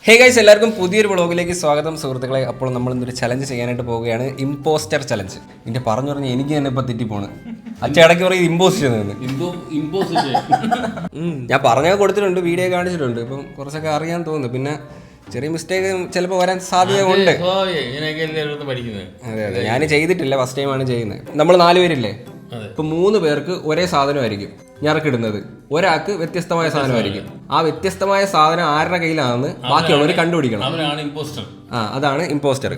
Hey guys, എല്ലാവർക്കും പുതിയൊരു വ്ളോഗിലേക്ക് സ്വാഗതം സുഹൃത്തുക്കളെ. അപ്പോൾ നമ്മൾ ഇന്നൊരു ചലഞ്ച് ചെയ്യാനായിട്ട് പോവുകയാണ്, ഇമ്പോസ്റ്റർ ചലഞ്ച്. ഇതിന്റെ പറഞ്ഞു എനിക്ക് തന്നെ ഇപ്പൊ തെറ്റിപ്പോണ്. അച്ഛൻ ഇടയ്ക്ക് പറയും ഇമ്പോസ്റ്റ് ചെയ്യുന്നത്. ഞാൻ പറഞ്ഞാൽ കൊടുത്തിട്ടുണ്ട്, വീഡിയോ കാണിച്ചിട്ടുണ്ട്. ഇപ്പം കുറച്ചൊക്കെ അറിയാൻ തോന്നുന്നു. പിന്നെ ചെറിയ മിസ്റ്റേക്ക് ചിലപ്പോൾ വരാൻ സാധ്യത ഉണ്ട്. അതെ അതെ, ഞാൻ ചെയ്തിട്ടില്ല, ഫസ്റ്റ് ടൈമാണ് ചെയ്യുന്നത്. നമ്മൾ 4 പേരില്ലേ, ഇപ്പൊ 3 പേർക്ക് ഒരേ സാധനമായിരിക്കും ഞറക്കിടുന്നത്. ഒരാൾക്ക് വ്യത്യസ്തമായ സാധനമായിരിക്കും. ആ വ്യത്യസ്തമായ സാധനം ആരുടെ കയ്യിലാണെന്ന് ബാക്കിയുള്ളവർ കണ്ടുപിടിക്കണം. അതാണ് ഇമ്പോസ്റ്റർ.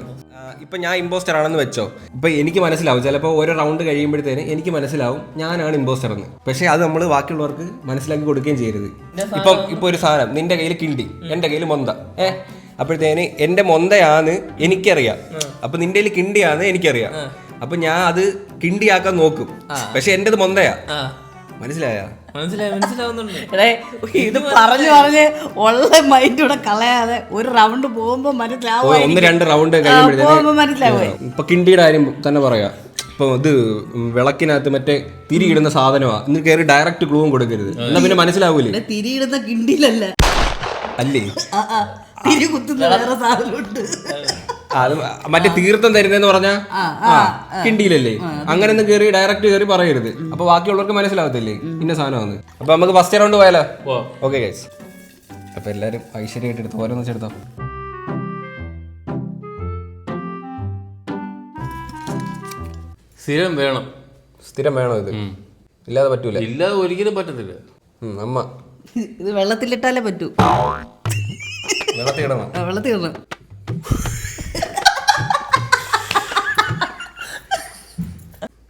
ഇപ്പൊ ഞാൻ ഇമ്പോസ്റ്റർ ആണെന്ന് വെച്ചോ, ഇപ്പൊ എനിക്ക് മനസ്സിലാവും. ചിലപ്പോൾ ഓരോ റൗണ്ട് കഴിയുമ്പോഴത്തേന് എനിക്ക് മനസ്സിലാവും ഞാനാണ് ഇമ്പോസ്റ്റർ എന്ന്. പക്ഷെ അത് നമ്മൾ ബാക്കിയുള്ളവർക്ക് മനസ്സിലാക്കി കൊടുക്കുകയും ചെയ്യരുത്. ഇപ്പൊ ഒരു സാധനം നിന്റെ കയ്യിൽ കിണ്ടി, എന്റെ കയ്യിൽ മൊന്ത. അപ്പോഴത്തേന് എന്റെ മൊന്തയാന്ന് എനിക്കറിയാം, അപ്പൊ നിന്റെ കയ്യിൽ കിണ്ടിയാന്ന് എനിക്കറിയാം. അപ്പൊ ഞാൻ അത് കിണ്ടിയാക്കാൻ നോക്കും, പക്ഷെ എന്റേത് മൊന്തയാ. മനസ്സിലാവുന്നുണ്ട്. ഇത് പറഞ്ഞ് ഉള്ള മൈൻഡൂടെ കളയാതെ ഒരു റൗണ്ട് പോകുമ്പോ മനസ്സിലാവും. 1-2 റൗണ്ട് കഴിയുമ്പോഴത്തേന് ഇപ്പൊ കിണ്ടിയുടെ കാര്യം തന്നെ പറയാ. ഇപ്പൊ ഇത് വിളക്കിനകത്ത് മറ്റേ തിരിയിടുന്ന സാധനമാ, ഇന്ന് കയറി ഡയറക്റ്റ് ക്ലൂവും കൊടുക്കരുത്, എന്നാ പിന്നെ മനസ്സിലാവൂലേ. തിരിയിടുന്ന കിണ്ടിയിലല്ല അല്ലേ, തിരി കുത്തുന്ന വേറെ സാധനമുണ്ട്. അത് മറ്റേ തീർത്ഥം തരുന്നതെന്ന് പറഞ്ഞാ കിണ്ടിയിലല്ലേ. അങ്ങനെ ഒന്നും കയറി ഡയറക്റ്റ് കയറി പറയരുത്, അപ്പൊ ബാക്കിയുള്ളവർക്ക് മനസ്സിലാവത്തില്ലേ ഇന്ന സാധനമാണ്. അപ്പൊ നമുക്ക് ഫസ്റ്റ് റൗണ്ട് പോയാലോ? ഓക്കെ ഗൈസ്, അപ്പൊ എല്ലാരും ഐശ്വര്യമായിട്ട് എടുത്ത് ഓരോന്ന് വെച്ചെടുത്തോ. സ്ഥിരം വേണം ഇത്, ഇല്ലാതെ പറ്റൂല. ഇല്ലാതെ ഒരിക്കലും പറ്റത്തില്ല. അമ്മ ഇത് വെള്ളത്തിലിട്ടാലേ പറ്റൂ. വെള്ളത്തിടണം.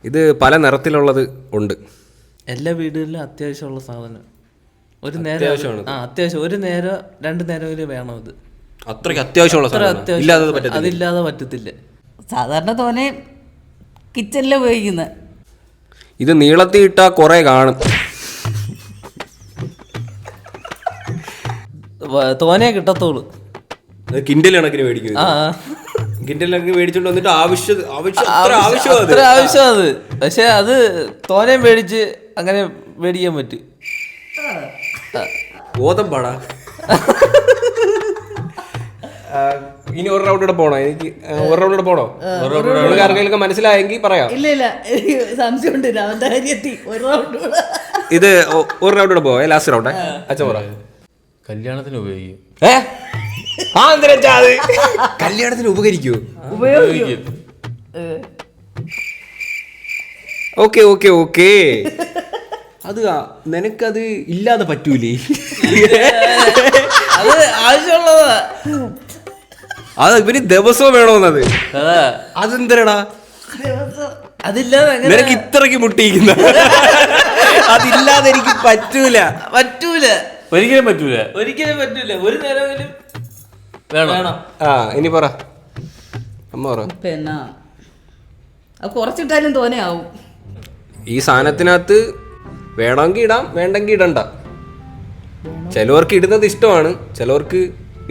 ഇത് പല നിറത്തിലുള്ളത് ഉണ്ട്. എല്ലാ വീടുകളിലും അത്യാവശ്യമുള്ള സാധനം. ഒരു നേരം അത്യാവശ്യം, ഒരു നേരം 2 നേരം വേണം. ഇത് അത്രയ്ക്ക് അത്യാവശ്യമുള്ള സാധനം, അതില്ലാതെ പറ്റത്തില്ല. സാധാരണ തോനെ കിച്ചണില് ഉപയോഗിക്കുന്നത്. ഇത് നീളത്തി ഇട്ടാ കൊറേ കാണും. തോനെ കിട്ടത്തോളൂ. കിൻഡൽ കണക്കിന് മേടിക്കും. കിൻഡൽ കണക്കിന് മേടിച്ചോണ്ട് വന്നിട്ട് ആവശ്യം അത്. പക്ഷെ അത് തോനെ മേടിച്ച് അങ്ങനെ മേടിക്കാൻ പറ്റും. ബോധം പാടാ. ഇനി ഒരു റൗണ്ട് കൂടെ പോണോ? എനിക്ക് ഒരു റൗണ്ട് കൂടെ പോണോ? ആർക്കെങ്കിലും മനസ്സിലായെങ്കിൽ പറയാം. ഇല്ല സംശയമുണ്ട് അവന്റെ കാര്യത്തിൽ. ഇത് ഒരു റൗണ്ട് കൂടെ പോവാ, ലാസ്റ്റ് റൗണ്ട്. അച്ഛൻ പറ. കല്യാണത്തിന് ഉപയോഗിക്കും. കല്യാണത്തിന് ഉപകരിക്കൂ? ഓക്കെ അത് നിനക്കത് ഇല്ലാതെ പറ്റൂലേ? അത് ആവശ്യമുള്ളതാ. അത് ഇവര് ദിവസവും വേണോന്നത്. അതെന്തരടാ അതില്ലാതെ നിനക്ക് ഇത്രക്ക് മുട്ടിയിരിക്കുന്ന? അതില്ലാതെ എനിക്ക് പറ്റൂല. ഒരിക്കലും പറ്റൂല. ഒരു നേരമെങ്കിലും വേണം. ഇനി പറ അമ്മ പറ. പിന്നെ കുറച്ചിട്ടാലും തോനെയാവും. ഈ സാധനത്തിനകത്ത് വേണമെങ്കിൽ ഇടാം, വേണ്ടെങ്കിൽ ഇടണ്ട. ചിലവർക്ക് ഇടുന്നത് ഇഷ്ടമാണ്, ചിലവർക്ക്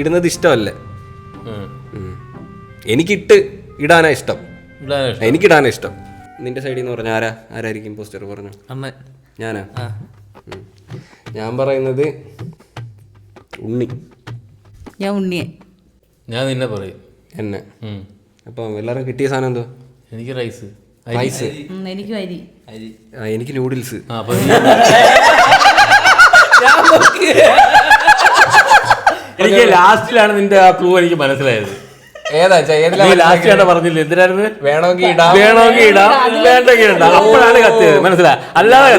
ഇടുന്നത് ഇഷ്ടമല്ല. എനിക്കിട്ട് ഇടാനാ ഇഷ്ടം. എനിക്കിടാനാ ഇഷ്ടം. നിന്റെ സൈഡിൽ നിന്ന് പറഞ്ഞ ആരായിരിക്കും പോസ്റ്റർ പറഞ്ഞു? ഞാനാ. ഞാൻ പറയുന്നത് ഉണ്ണി. ഞാൻ ഉണ്ണിയെ. ഞാൻ നിന്നെ പറയും. എന്നെ. അപ്പൊ എല്ലാരും കിട്ടിയ സാധനം എന്തോ? എനിക്ക് റൈസ്. എനിക്ക് അരി. എനിക്ക് നൂഡിൽസ്. എനിക്ക് ലാസ്റ്റിലാണ് നിന്റെ ആ ക്ലൂ എനിക്ക് മനസ്സിലായത്. ലാസ്റ്റ് പറഞ്ഞില്ല എന്തിനായിരുന്നു? വേണമെങ്കിൽ ഇടാം, വേണ്ടെങ്കിൽ ഇടാം. അപ്പോഴാണ് കത്തിയത്, മനസ്സിലായി. അല്ലാതെ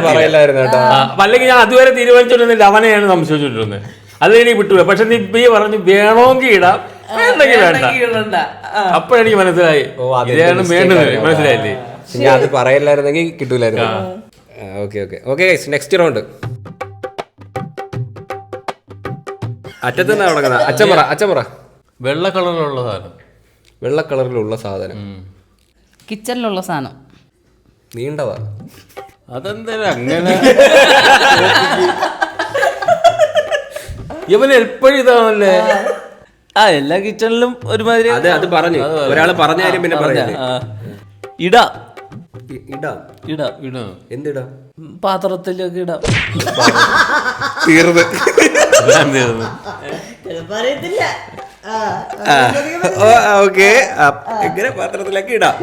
അല്ലെങ്കിൽ ഞാൻ അതുവരെ തീരുമാനിച്ചോണ്ടിരുന്നില്ല, അവനെയാണ് സംശയിച്ചോണ്ടിരുന്നത്. അത് എനിക്ക് വിട്ടു. പക്ഷെ നീ പറഞ്ഞു വേണമെങ്കിൽ ഇടാം, വേണ്ടെങ്കിൽ വേണ്ട. അപ്പോഴെനിക്ക് മനസ്സിലായി ഇതാണ് വേണ്ടത്. മനസ്സിലായില്ലേ? ഞാൻ അത് പറയല്ലായിരുന്നെങ്കിൽ കിട്ടൂലായിരുന്നു. Okay next round. അറ്റത്ത് തന്നെ തുടങ്ങുന്ന. അച്ഛൻ പറ. വെള്ള കളറിലുള്ള സാധനം. കിച്ചണിലുള്ള സാധനം. നീണ്ടതാ. അതെന്താ അങ്ങനെ? ഇവന് എപ്പോഴും ഇതാണല്ലേ. എല്ലാ കിച്ചണിലും ഒരുമാതിരി. അത് പറഞ്ഞു, ഒരാള് പറഞ്ഞ കാര്യം പിന്നെ പറഞ്ഞേ. ഇടാം. എന്തിടാം? പാത്രത്തിലൊക്കെ ഇടാം. തീർന്ന് പറയത്തില്ല. ഓക്കെ, എങ്ങനെ പാത്രത്തിലൊക്കെ ഇടാം.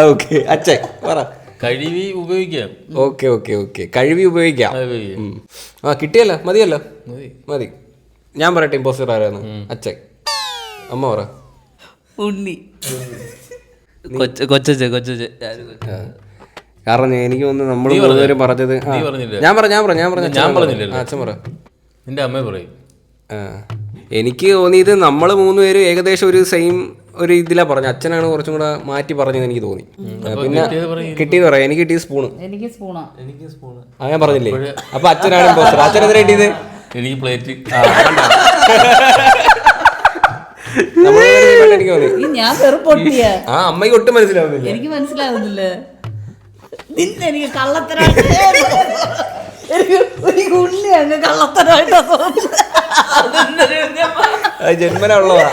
ഓക്കെ അച്ഛൻ പറ. കഴുകി ഉപയോഗിക്കാം. ഓക്കെ ഓക്കെ ഓക്കെ, കഴുകി ഉപയോഗിക്കാം. ആ കിട്ടിയല്ലോ, മതിയല്ലോ, മതി. ഞാൻ പറയട്ടെ ഇമ്പോസ്റ്റർ ആരാന്ന്? അച്ഛൻ. അമ്മ പറ. ഉണ്ണി. കാരണം എനിക്ക് തോന്നുന്നു നമ്മൾ മൂന്നുപേരും പറഞ്ഞത്. ഞാൻ പറഞ്ഞില്ല. അച്ഛൻ പറ. നിന്റെ അമ്മ പറയും. എനിക്ക് തോന്നിയത് നമ്മൾ മൂന്നുപേരും ഏകദേശം ഒരു സെയിം ഒരു ഇതിലാ പറഞ്ഞു. അച്ഛനാണ് കുറച്ചും കൂടെ മാറ്റി പറഞ്ഞത് എനിക്ക് തോന്നി. പിന്നെ കിട്ടിയത് പറയാം. എനിക്ക് കിട്ടിയത് സ്പൂണ്. എനിക്ക് സ്പൂണാ. ഞാൻ പറഞ്ഞില്ലേ? അപ്പൊ അച്ഛനാണ് ഇമ്പോസ്റ്റർ. അച്ഛൻ എത്ര കിട്ടിയത്? എനിക്ക് പ്ലേറ്റ്. എനിക്ക് തോന്നി. ഞാൻ വെറും പൊട്ടിയ. ആ അമ്മയ്ക്ക് ഒട്ടും മനസ്സിലാവുന്നില്ല. എനിക്ക് മനസ്സിലാവുന്നില്ല. നിന്നെ എനിക്ക് കള്ളത്തരായിട്ട് എനിക്ക് ഉണ്ണി അങ്ങ് കള്ളത്തരായിട്ടാ തോന്നുന്നത്. ജന്മന ഉള്ളതാ.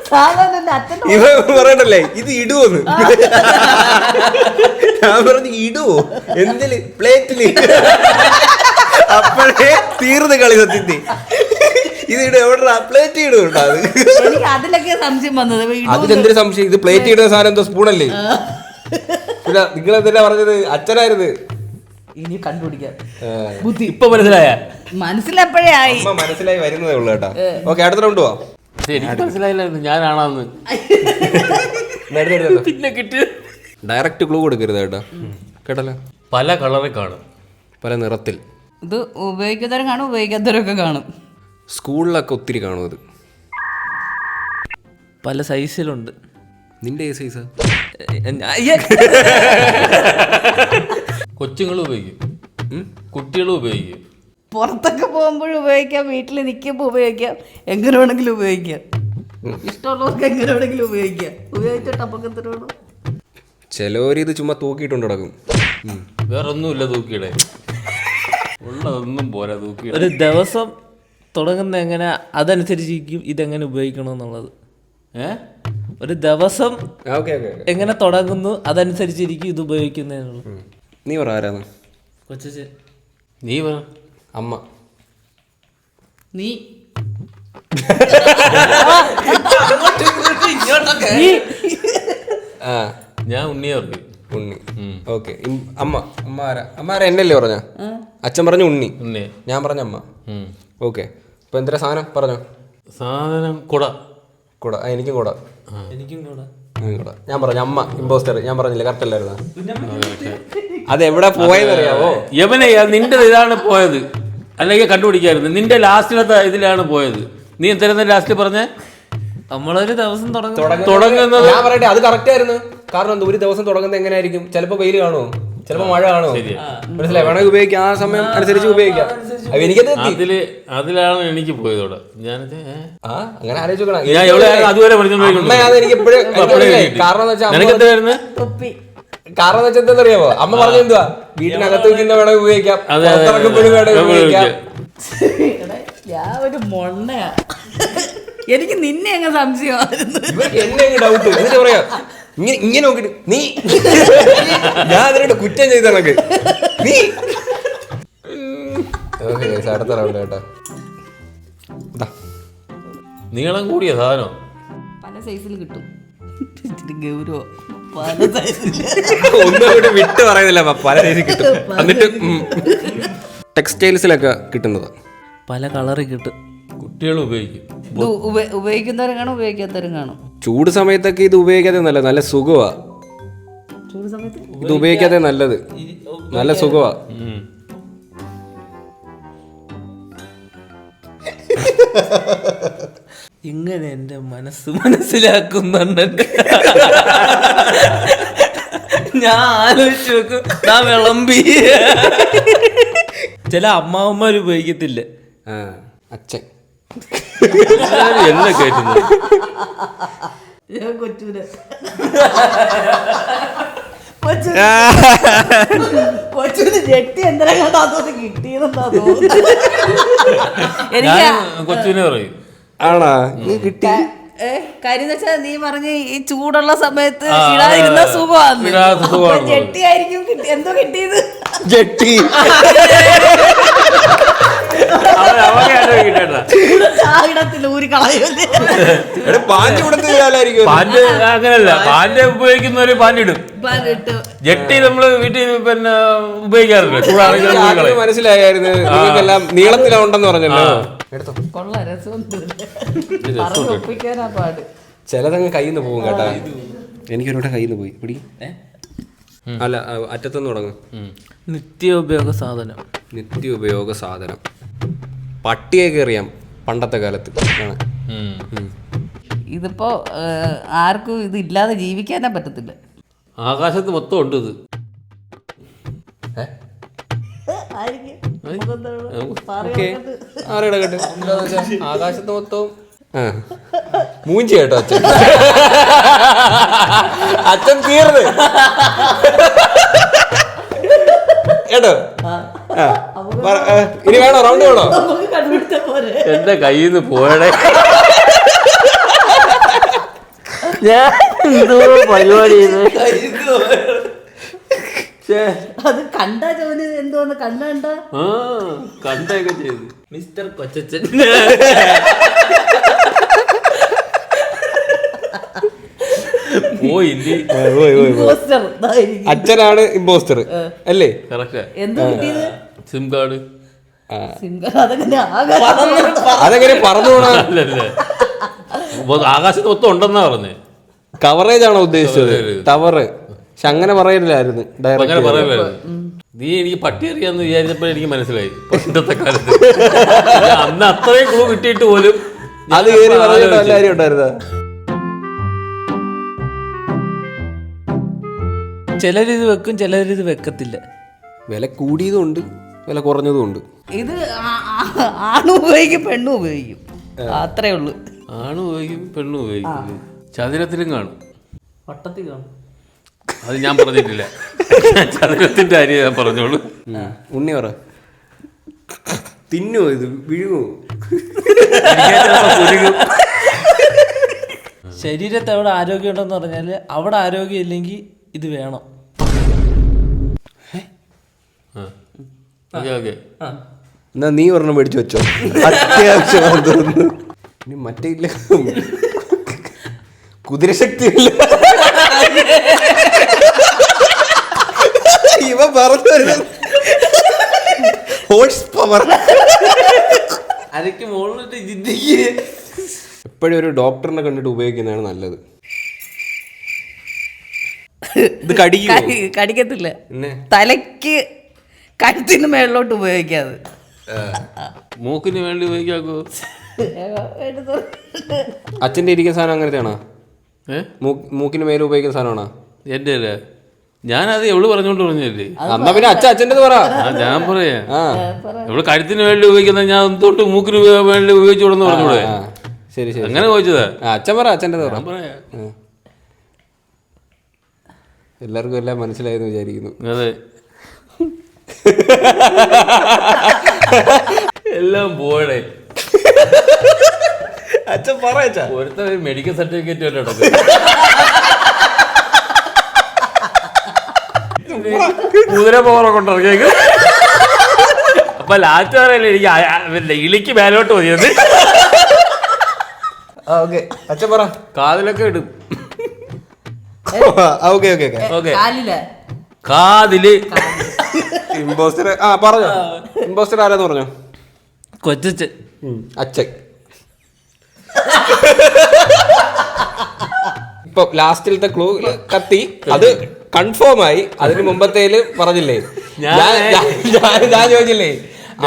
സാധാരണ ഇവ പറയണ്ടല്ലേ ഇത് ഇടുവോന്ന്. ഞാൻ പറഞ്ഞു ഇടുവോ എന്തില്? പ്ലേറ്റില്. അപ്പോഴേ തീർന്ന് കളി സത്യത്തി. ഇത് ഇടും എവിടെ? പ്ലേറ്റ് ഇടും. അത് എനിക്ക് അതിലൊക്കെ സംശയം വന്നത്. അതിലെന്തൊരു സംശയം? ഇത് പ്ലേറ്റ് ഇടുന്ന സാധനം എന്തോ സ്പൂണല്ലേ? പിന്നെ നിങ്ങൾ എന്തിനാ പറഞ്ഞത്? അച്ഛനായിരുന്നു. ഇനി കണ്ടുപിടിക്കാം. ബുദ്ധി ഇപ്പൊ മനസ്സിലെപ്പോഴേ ആയി. മനസ്സിലായി വരുന്നതേ ഉള്ളു കേട്ടാ. ഓക്കെ, അടുത്ത റൗണ്ട് പോവാം. എനിക്ക് മനസ്സിലായില്ലായിരുന്നു ഞാനാണെന്ന്. പിന്നെ കിട്ടിയ ഡയറക്റ്റ് ക്ലൂ കൊടുക്കരുത് കേട്ടോ. കേട്ടല്ലോ? പല കളറിൽ കാണും, പല നിറത്തിൽ. ഇത് ഉപയോഗിക്കുന്നവരും കാണും, ഉപയോഗിക്കാത്തവരൊക്കെ കാണും. സ്കൂളിലൊക്കെ ഒത്തിരി കാണും ഇത്. പല സൈസിലുണ്ട്. നിന്റെ ഏത് സൈസാ? കൊച്ചുങ്ങളും ഉപയോഗിക്കും, കുട്ടികളും ഉപയോഗിക്കും. പുറത്തൊക്കെ പോകുമ്പോഴും ഉപയോഗിക്കാം, വീട്ടിൽ നിൽക്കുമ്പോൾ ഉപയോഗിക്കാം, എങ്ങനെ വേണമെങ്കിലും ഉപയോഗിക്കാം. ഇഷ്ടമുള്ളവർക്ക് എങ്ങനെ വേണമെങ്കിലും ഉപയോഗിക്കാം. ഉപയോഗിച്ചിട്ട് അപ്പക്കത്തിനോട് ചിലവരിത് ചുമ്മാ തൂക്കിയിട്ടുണ്ട് കിടക്കും. വേറൊന്നുമില്ല തൂക്കിയുടെ, ഉള്ളതൊന്നും പോരാ തൂക്കി. ഒരു ദിവസം തുടങ്ങുന്ന എങ്ങനെ അതനുസരിച്ചിരിക്കും ഇതെങ്ങനെ ഉപയോഗിക്കണമെന്നുള്ളത്. ഒരു ദിവസം എങ്ങനെ തുടങ്ങുന്നു അതനുസരിച്ചിരിക്കും ഇത് ഉപയോഗിക്കുന്നതിനുള്ള. നീ പറ ആരാന്ന്? കൊച്ചു. നീ പറ. അമ്മ. നീ ഞാൻ ഉണ്ണിയെ പറയും. ഉണ്ണി. ഓക്കെ. അമ്മ. അമ്മ ആരാ? അമ്മ ആരാ? എന്നല്ലേ പറഞ്ഞ? അച്ഛൻ പറഞ്ഞു ഉണ്ണി, ഞാൻ പറഞ്ഞ അമ്മ. ഓക്കെ. ഇപ്പൊ എന്തിനാ സാധനം പറഞ്ഞോ? സാധനം കുട. കുട. എനിക്കും കുട. എനിക്കും കൂടെ. ഞാൻ പറഞ്ഞു അമ്മ ഇമ്പോസ്റ്റർ. ഞാൻ പറഞ്ഞില്ല, കറക്റ്റ് അല്ലായിരുന്നു? അത് എവിടെ പോയെന്നറിയാവോ? യവനെ നിന്റെ ഇതാണ് പോയത്, അല്ലെങ്കിൽ കണ്ടുപിടിക്കായിരുന്നു. നിന്റെ ലാസ്റ്റിലത്തെ ഇതിലാണ് പോയത്. നീ എന്തായിരുന്നു ലാസ്റ്റ് പറഞ്ഞേ? നമ്മളൊരു ദിവസം തുടങ്ങുന്നത്. ഞാൻ പറയട്ടെ, അത് കറക്റ്റ് ആയിരുന്നു. കാരണം എന്താ, ഒരു ദിവസം തുടങ്ങുന്നത് എങ്ങനെയായിരിക്കും? ചിലപ്പോ വെയിൽ കാണുമോ, ചിലപ്പോ മഴ കാണുമോ, മനസ്സിലായി? വേണമെങ്കിൽ ഉപയോഗിക്കാം, ആ സമയം അനുസരിച്ച് ഉപയോഗിക്കാം. അതിലാണ് എനിക്ക് പോയതോടെ. ഞാൻ അങ്ങനെ ആലോചിക്കണം. അതുവരെ എനിക്ക് എപ്പോഴും കാരണം കാരണം വെച്ചാൽ എന്താണെന്നറിയാമോ? അമ്മ പറഞ്ഞു എന്തുവാ, വീട്ടിനകത്ത് വെക്കുന്ന വേണമെങ്കിൽ ഉപയോഗിക്കാം, പുറത്തിറക്കുമ്പോഴും വേണമെങ്കിൽ ഉപയോഗിക്കാം. ഞാൻ ഒരു മൊണ്ണയാ. എനിക്ക് നിന്നെ അങ്ങ് സംശയമായിരുന്നു. എന്നെ ഡൗട്ട്. എന്നിട്ട് പറയാ ഇങ്ങനെ നോക്കിട്ട് നീ ഞാൻ അതിനോട് കുറ്റം ചെയ്ത കണക്ക് നീ. അടുത്ത റൗണ്ട് കേട്ടോ. നീളം കൂടിയ സാധനം പല സൈസിൽ കിട്ടും. ഗൗരവം പല സൈസിൽ. ഒന്നും കൂടി വിട്ട് പറയുന്നില്ല, പല രീതിയിൽ കിട്ടും. എന്നിട്ട് ടെക്സ്റ്റൈൽസിലൊക്കെ കിട്ടുന്നത് പല കളറിൽ കിട്ടും. കുട്ടികളും ഉപയോഗിക്കും. ഉപയോഗിക്കുന്നവരും കാണും, ഉപയോഗിക്കാത്തവരും കാണും. ചൂട് സമയത്തൊക്കെ ഇത് ഉപയോഗിക്കാതെ നല്ലത്, നല്ല സുഖമാ. ചൂട് സമയത്ത് ഇത് ഉപയോഗിക്കാതെ നല്ലത്, നല്ല സുഖമാ. ഇങ്ങനെ എന്റെ മനസ്സിലാക്കുന്നുണ്ട്. ഞാൻ ആലോചിച്ചു നോക്കും, ഞാൻ വിളമ്പി. ചില അമ്മാവന്മാർ ഉപയോഗിക്കത്തില്ല. അച്ഛൻ എന്നെ കയറ്റുന്നത്. കൊച്ചിന് ജെട്ടി എന്തിനാ കിട്ടിയതെന്നാ തോന്നുന്നു. കൊച്ചിനെ പറയും. ആണാ കിട്ടി? കാര്യം വെച്ചാൽ നീ പറഞ്ഞ് ഈ ചൂടുള്ള സമയത്ത് ഇടാതിരുന്ന സുഖമാണ്. ജെട്ടി ആയിരിക്കും എന്തോ കിട്ടിയത്. ജെട്ടി കാണത്തില്ല, ഊരി കളയൂല്ലേ. പാൻറ് കൊടുത്താലായിരിക്കും. പാൻറ് അങ്ങനല്ല, പാൻറ് ഉപയോഗിക്കുന്നവര് പാൻറ് ഇടും. ഇട്ട് ജെട്ടി നമ്മള് വീട്ടിൽ പിന്നെ ഉപയോഗിക്കാറില്ല. ചൂടാണെങ്കിൽ മനസ്സിലായിരുന്നു നിങ്ങൾക്കെല്ലാം നീളത്തിലുണ്ടെന്ന് പറഞ്ഞല്ലോ. എടുത്തോ. കൊള്ള രസമൊന്നുമില്ല, പറഞ്ഞു ഒപ്പിക്കാനാ പാട്. ചിലതങ്ങ് കയ്യിൽ നിന്ന് പോകും കേട്ടാ. എനിക്കൊരുവിടെ കയ്യിൽ നിന്ന് പോയി പിടി. അല്ല, അറ്റത്തുനിന്ന് തുടങ്ങും. നിത്യോപയോഗ സാധനം. നിത്യോപയോഗ സാധനം. പട്ടിയൊക്കെ അറിയാം പണ്ടത്തെ കാലത്ത് ആണ്. ഇതിപ്പോ ആർക്കും ഇത് ഇല്ലാതെ ജീവിക്കാനേ പറ്റത്തില്ല. ആകാശത്ത് മൊത്തം ഉണ്ട് ഇത്. ആകാശത്ത് മൊത്തവും മൂഞ്ചി കേട്ടോ അച്ഛൻ. അച്ഛൻ തീർന്ന് കേട്ടോ. ഇനി വേണോ റൗണ്ട് വേണോ? എന്റെ കയ്യിൽ നിന്ന് പോയടേ. ഞാൻ എന്തോ പരിപാടി അത് കണ്ടാ ജോലി എന്തോന്ന് കണ്ട കണ്ടൊക്കെ ചെയ്തു. മിസ്റ്റർ കൊച്ചച്ഛൻ. അച്ഛനാണ് ഇമ്പോസ്റ്റർ അല്ലേ? എന്ത് കിട്ടിയത്? SIM card. അതെങ്ങനെ പറഞ്ഞു പോണ? ആകാശത്ത് മൊത്തം ഉണ്ടെന്നാ പറഞ്ഞേ. കവറേജ് ആണോ ഉദ്ദേശിച്ചത്? ടവറ്. പക്ഷെ അങ്ങനെ പറയില്ലായിരുന്നു. അങ്ങനെ പറയില്ലായിരുന്നു. നീ എനിക്ക് പട്ടി അറിയാന്ന് വിചാരിച്ചപ്പോൾ എനിക്ക് മനസ്സിലായി പണ്ടത്തെ കാലത്ത്. അന്ന് അത്രയും ക്ലൂ കിട്ടിയിട്ട് പോലും അത് കയറി പറഞ്ഞിട്ട് നല്ല കാര്യം ഉണ്ടായിരുന്ന. ചിലരിത് വെക്കും, ചിലരിത് വെക്കത്തില്ല. വില കൂടിയതും ഉണ്ട്, വില കുറഞ്ഞതും ഉണ്ട്. ഇത് ആണും ഉപയോഗിക്കും പെണ്ണും ഉപയോഗിക്കും, അത്രേ ഉള്ളു. ആണ് ഉപയോഗിക്കും, പെണ്ണും ഉപയോഗിക്കും. ചതുരത്തിലും കാണും, വട്ടത്തിൽ കാണും. അത് ഞാൻ പറഞ്ഞിട്ടില്ല. ചതുരത്തിന്റെ കാര്യം ഞാൻ പറഞ്ഞോളൂ. ഉണ്ണി പറ. തിന്നോ ഇത്? വിഴുങ്ങോ? ശരീരത്ത് എവിടെ ആരോഗ്യം ഉണ്ടെന്ന് പറഞ്ഞാല് അവിടെ ആരോഗ്യം ഇല്ലെങ്കിൽ ഇത് വേണം. എന്നാ നീ ഒരെണ്ണം മേടിച്ചു വെച്ചോ, അത്യാവശ്യമാണെന്ന് തോന്നുന്നു. ഇനി മറ്റേ ഇല്ല, കുതിരശക്തി ഇല്ല. ഇവ പറഞ്ഞു ഹോഴ്സ് പവർ. അരക്ക് മുകളിലിട്ട് ചിന്തിക്ക്. എപ്പോഴും ഒരു ഡോക്ടറിനെ കണ്ടിട്ട് ഉപയോഗിക്കുന്നതാണ് നല്ലത്. ഇത് കടിക്കത്തില്ല, തലയ്ക്ക് കഴുത്തിന് മേളിലോട്ട് ഉപയോഗിക്കാതെ. മൂക്കിന് വേണ്ടി ഉപയോഗിക്കാക്കോ? അച്ഛൻ്റെ ഇരിക്കുന്ന സാധനം അങ്ങനത്തെയാണോ? മൂക്കിന് മേലെ ഉപയോഗിക്കുന്ന സാധനമാണോ? എന്റെ അല്ലേ, ഞാനത് എവള് പറഞ്ഞോണ്ട് പറഞ്ഞല്ലേ. എന്നാ പിന്നെ അച്ഛൻ്റെ പറ. ഞാൻ പറയാ, എവള് കഴുത്തിന് വേണ്ടി ഉപയോഗിക്കുന്ന ഞാൻ തൊട്ട് മൂക്കിന് വേണ്ടി ഉപയോഗിച്ചോടെന്ന് പറഞ്ഞൂടെ? ശരി ശരി, അങ്ങനെ ചോദിച്ചതാ. അച്ഛൻ പറ, അച്ഛൻ്റെ പറ. പറയാ, എല്ലാവർക്കും എല്ലാം മനസ്സിലായെന്ന് വിചാരിക്കുന്നു. അതെ, എല്ലാം പോയടേ. അച്ഛൻ പറ. ഒരുത്ത മെഡിക്കൽ സർട്ടിഫിക്കറ്റ് വല്ല കുതിര പോറൊക്കെ കൊണ്ടിറങ്ങിയേക്ക്. അപ്പൊ ലാസ്റ്റ് പറയല്ലേ എനിക്ക് ഇളിക്ക് മേലോട്ട് മതിയത്. അച്ഛൻ പറ. കാതിലൊക്കെ ഇടും. കാതില് ഇമ്പോസ്റ്റർ. പറഞ്ഞോ, ഇമ്പോസ്റ്റർ ആരാന്ന് പറഞ്ഞോ? കൊച്ചച്ഛൻ. അച്ഛൻ. ഇപ്പൊ ലാസ്റ്റിലത്തെ ക്ലൂ കത്തി, അത് കൺഫേം ആയി. അതിന് മുമ്പത്തേല് പറഞ്ഞില്ലേ, ഞാൻ ചോദിച്ചില്ലേ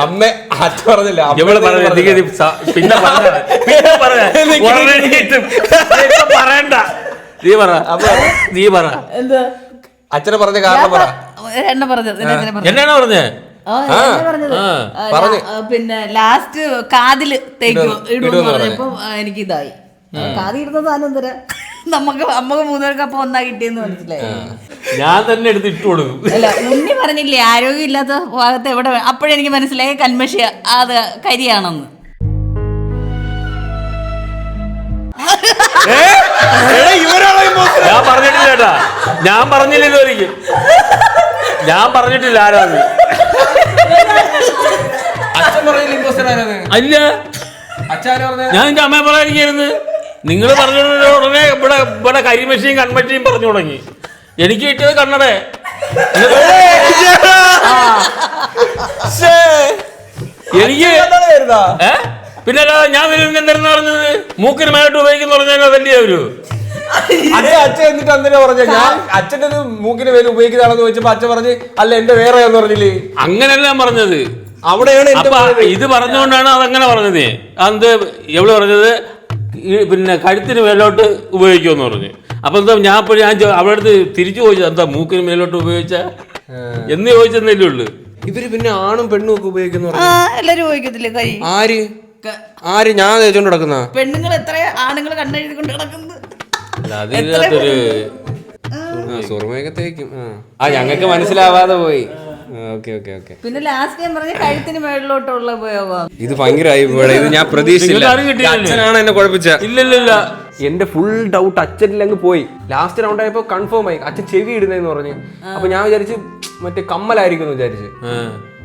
അമ്മ, അച്ഛൻ പറഞ്ഞില്ല. പിന്നെ പറയണ്ട, നീ പറ. അച്ഛനെ പറഞ്ഞ കാരണം പറ. എന്നാണ് പറഞ്ഞേ? പിന്നെ ലാസ്റ്റ് കാതില് തേക്കും ഇടുമെന്ന് പറഞ്ഞപ്പോ എനിക്ക് ഇതായി. കാതി ഇടുന്ന സാധനം തരാം, നമുക്ക് മൂന്നുപേർക്ക് അപ്പൊ ഒന്നാ കിട്ടിയെന്ന് മനസ്സിലായി. ഞാൻ തന്നെ എടുത്ത് ഇട്ട് കൊടുക്കും. അല്ല, ഉണ്ണി പറഞ്ഞില്ലേ ആരോഗ്യം ഇല്ലാത്ത ഭാഗത്ത് എവിടെ, അപ്പോഴെനിക്ക് മനസ്സിലായി കന്മഷി അത് കരിയാണെന്ന്. ഞാൻ പറഞ്ഞിട്ടില്ല ചേട്ടാ, ഞാൻ പറഞ്ഞില്ലല്ലോ ഒരിക്കലും. ഞാൻ പറഞ്ഞിട്ടില്ല ആരാന്ന്. അച്ഛൻ പറഞ്ഞില്ല ഇമ്പോസ്റ്റർ ആരാന്ന്. അല്ല, അച്ഛാര് പറഞ്ഞ ഞാൻ എന്റെ അമ്മയെ പറയാനിരിക്കായിരുന്നു. നിങ്ങൾ പറഞ്ഞ ഉടനെ ഇവിടെ കരിമഷിയും കൺമഷിയും പറഞ്ഞു തുടങ്ങി. എനിക്ക് കിട്ടിയത് കണ്ണടേ. എനിക്ക് പിന്നെ ഞാൻ എന്തായിരുന്നു പറഞ്ഞത്? മൂക്കിന് മേലോട്ട് ഉപയോഗിക്കുന്ന പറഞ്ഞാൽ അതല്ലേ അവര് അച്ഛൻ എന്നിട്ട് എന്തിനാ പറഞ്ഞ? ഞാൻ അച്ഛൻ്റെ മൂക്കിന് മേലെ ഉപയോഗിക്കുന്നതാണെന്ന് ചോദിച്ചപ്പോ അച്ഛൻ പറഞ്ഞ് അല്ല എന്റെ വേറെ എന്ന് പറഞ്ഞില്ലേ. അങ്ങനെയല്ല ഞാൻ പറഞ്ഞത്. അവിടെയാണ് ഇത് പറഞ്ഞുകൊണ്ടാണ് അതങ്ങനെ പറഞ്ഞത്. അത് എവിടെ പറഞ്ഞത്? പിന്നെ കഴുത്തിന് മേലോട്ട് ഉപയോഗിക്കുമെന്ന് പറഞ്ഞു. അപ്പൊ എന്താ ഞാൻ അവിടെ അടുത്ത് തിരിച്ചു ചോദിച്ചത് എന്താ മൂക്കിന് മേലോട്ട് ഉപയോഗിച്ച എന്ന് ചോദിച്ചെന്നല്ലേ ഉള്ളു. ഇവര് പിന്നെ ആണും പെണ്ണും ഒക്കെ ഉപയോഗിക്കുന്ന എല്ലാരും ഉപയോഗിക്കത്തില്ലേ കൈ? ആര് ഞാൻ തേച്ചോണ്ട് കിടക്കുന്ന പെണ്ണുങ്ങൾ എത്ര ആണുങ്ങൾ കണ്ണെഴുതി കൊണ്ട് കിടക്കുന്നത്? അതിനകത്തൊരു സ്വർമ്മയൊക്കെ തേക്കും. ഞങ്ങൾക്ക് മനസ്സിലാവാതെ പോയി. പിന്നെ ലാസ്റ്റ് ഞാൻ പറഞ്ഞ കഴുത്തിന് മേളിലോട്ടുള്ള ഉപയോഗം. ഇത് ഭയങ്കരമായി പോയത്. ഇത് ഞാൻ പ്രതീക്ഷിച്ചില്ല. അച്ഛനാണ് എന്നെ കുഴപ്പിച്ച. ഇല്ല എന്റെ ഫുൾ ഡൗട്ട് അച്ഛനിൽ അങ്ങ് പോയി. ലാസ്റ്റ് റൗണ്ട് ആയപ്പോ കൺഫേം ആയി അച്ഛൻ ചെവി ഇടുന്നതെന്ന് പറഞ്ഞു. അപ്പൊ ഞാൻ വിചാരിച്ചു മറ്റേ കമ്മലായിരിക്കും എന്ന് വിചാരിച്ചു.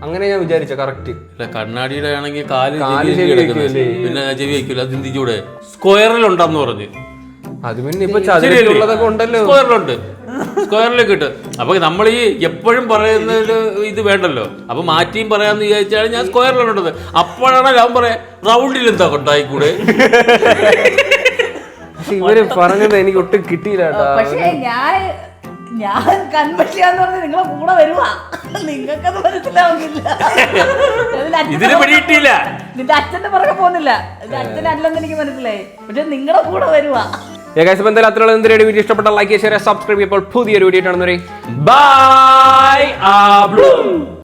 അങ്ങനെ ഞാൻ വിചാരിച്ച കറക്റ്റ്. കണ്ണാടിയുടെ ആണെങ്കിൽ പിന്നെ ചെവി വയ്ക്കൂല. അത് ചിന്തിച്ചൂടെ? സ്ക്വയറിലുണ്ടെന്ന് പറഞ്ഞു. അത് പിന്നെ ഇപ്പൊ ചതുരത്തിലുള്ളതൊക്കെ ഉണ്ടല്ലോ. സ്ക്വയറിലുണ്ട്, സ്ക്വയറിലേക്ക് ഇട്ട്. അപ്പൊ നമ്മൾ ഈ എപ്പോഴും പറയുന്നതിൽ ഇത് വേണ്ടല്ലോ. അപ്പൊ മാറ്റിയും പറയാന്ന് വിചാരിച്ചാണ് ഞാൻ സ്ക്വയറിലുണ്ടത്. അപ്പോഴാണ് ഞാൻ പറയാ റൗണ്ടിൽ എന്താ കൊണ്ടായിക്കൂടെ. ഇവര് പറഞ്ഞത് എനിക്ക് ഒട്ടും കിട്ടിയില്ല. പക്ഷേ ഞാൻ കൺമഷിയാന്ന് പറഞ്ഞ് നിങ്ങളെ കൂടെ വരുവാ. നിങ്ങൾക്കത് മനസ്സിലാവുന്നില്ല. ഇതിന് പിടിയിട്ടില്ല. നിന്റെ അച്ഛന്റെ പുറകെ പോകുന്നില്ല. എന്റെ അച്ഛനല്ലെന്ന് എനിക്ക് മനസ്സിലായി. പക്ഷെ നിങ്ങളുടെ കൂടെ വരുവാ. ഏകദേശം എന്തായാലും അത്രയുള്ള എന്തൊരു വീഡിയോ ഇഷ്ടപ്പെട്ട ലൈക്ക് ഷെയർ സബ്സ്ക്രൈബ് ചെയ്യുമ്പോൾ പുതിയൊരു വീഡിയോ ആണെന്ന് പറയും. ബൈ.